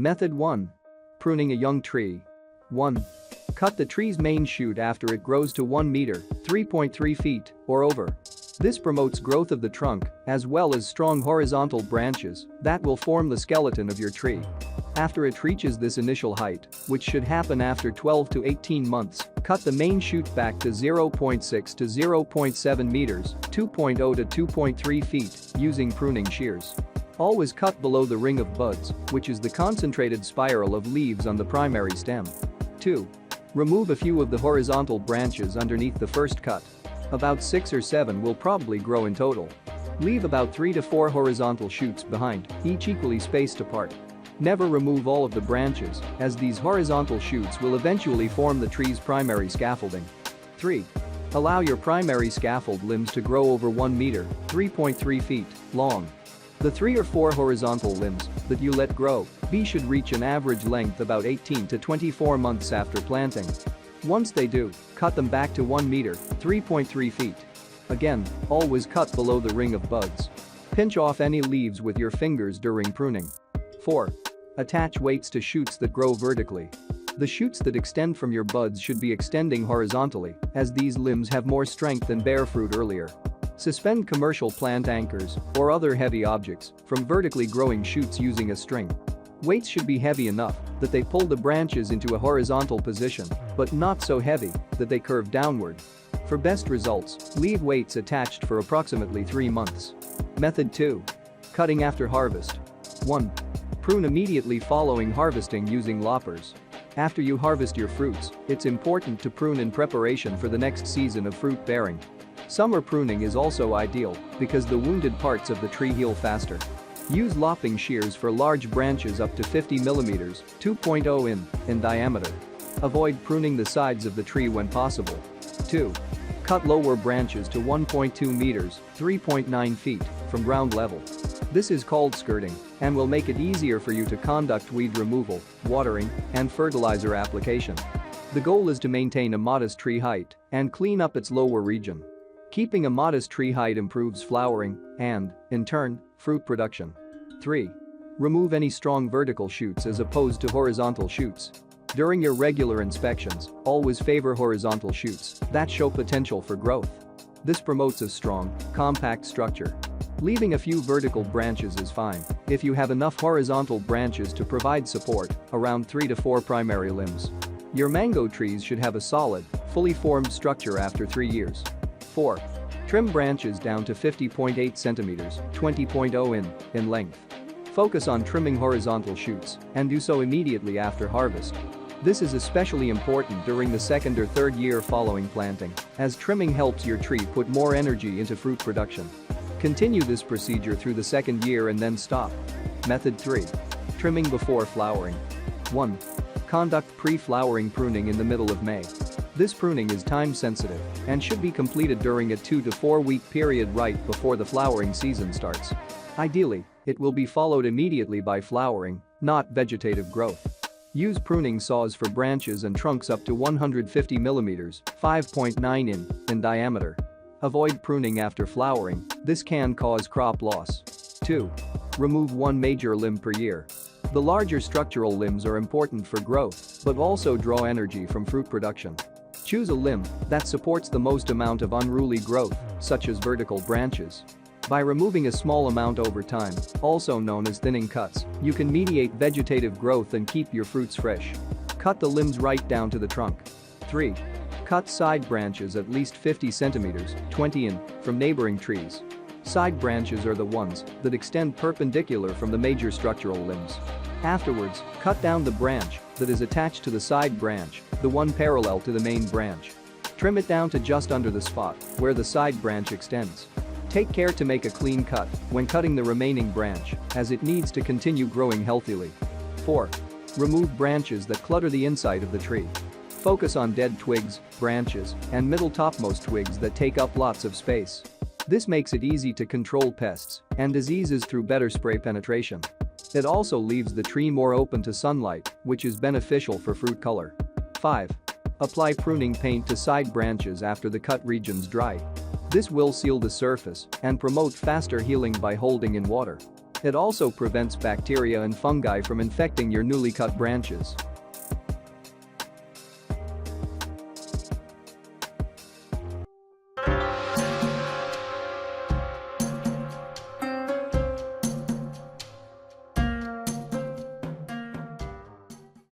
Method 1. Pruning a young tree. 1. Cut the tree's main shoot after it grows to 1 meter, 3.3 feet, or over. This promotes growth of the trunk, as well as strong horizontal branches that will form the skeleton of your tree. After it reaches this initial height, which should happen after 12 to 18 months, cut the main shoot back to 0.6 to 0.7 meters, 2.0 to 2.3 feet, using pruning shears. Always cut below the ring of buds, which is the concentrated spiral of leaves on the primary stem. 2. Remove a few of the horizontal branches underneath the first cut. About 6 or 7 will probably grow in total. Leave about 3 to 4 horizontal shoots behind, each equally spaced apart. Never remove all of the branches, as these horizontal shoots will eventually form the tree's primary scaffolding. 3. Allow your primary scaffold limbs to grow over 1 meter, 3.3 feet, long. The 3 or 4 horizontal limbs that you let grow should reach an average length about 18 to 24 months after planting. Once they do, cut them back to 1 meter, 3.3 feet. Again, always cut below the ring of buds. Pinch off any leaves with your fingers during pruning. 4. Attach weights to shoots that grow vertically. The shoots that extend from your buds should be extending horizontally, as these limbs have more strength than bear fruit earlier. Suspend commercial plant anchors or other heavy objects from vertically growing shoots using a string. Weights should be heavy enough that they pull the branches into a horizontal position, but not so heavy that they curve downward. For best results, leave weights attached for approximately 3 months. Method 2. Cutting after harvest. 1. Prune immediately following harvesting using loppers. After you harvest your fruits, it's important to prune in preparation for the next season of fruit bearing. Summer pruning is also ideal because the wounded parts of the tree heal faster. Use lopping shears for large branches up to 50 mm, 2.0 in diameter. Avoid pruning the sides of the tree when possible. 2. Cut lower branches to 1.2 meters, 3.9 feet, from ground level. This is called skirting and will make it easier for you to conduct weed removal, watering, and fertilizer application. The goal is to maintain a modest tree height and clean up its lower region. Keeping a modest tree height improves flowering and, in turn, fruit production. 3. Remove any strong vertical shoots as opposed to horizontal shoots. During your regular inspections, always favor horizontal shoots that show potential for growth. This promotes a strong, compact structure. Leaving a few vertical branches is fine if you have enough horizontal branches to provide support, around 3 to 4 primary limbs. Your mango trees should have a solid, fully formed structure after 3 years. 4. Trim branches down to 50.8 centimeters, 20.0 in length. Focus on trimming horizontal shoots and do so immediately after harvest. This is especially important during the 2nd or 3rd year following planting, as trimming helps your tree put more energy into fruit production. Continue this procedure through the 2nd year and then stop. Method 3. Trimming before flowering. 1. Conduct pre-flowering pruning in the middle of May. This pruning is time-sensitive and should be completed during a 2 to 4 week period right before the flowering season starts. Ideally, it will be followed immediately by flowering, not vegetative growth. Use pruning saws for branches and trunks up to 150 mm, 5.9 in diameter. Avoid pruning after flowering, this can cause crop loss. 2. Remove 1 major limb per year. The larger structural limbs are important for growth, but also draw energy from fruit production. Choose a limb that supports the most amount of unruly growth, such as vertical branches. By removing a small amount over time, also known as thinning cuts, you can mediate vegetative growth and keep your fruits fresh. Cut the limbs right down to the trunk. 3. Cut side branches at least 50 centimeters, 20 in, from neighboring trees. Side branches are the ones that extend perpendicular from the major structural limbs. Afterwards, cut down the branch that is attached to the side branch, the one parallel to the main branch. Trim it down to just under the spot where the side branch extends. Take care to make a clean cut when cutting the remaining branch, as it needs to continue growing healthily. 4. Remove branches that clutter the inside of the tree. Focus on dead twigs, branches, and middle topmost twigs that take up lots of space. This makes it easy to control pests and diseases through better spray penetration. It also leaves the tree more open to sunlight, which is beneficial for fruit color. 5. Apply pruning paint to side branches after the cut regions dry. This will seal the surface and promote faster healing by holding in water. It also prevents bacteria and fungi from infecting your newly cut branches.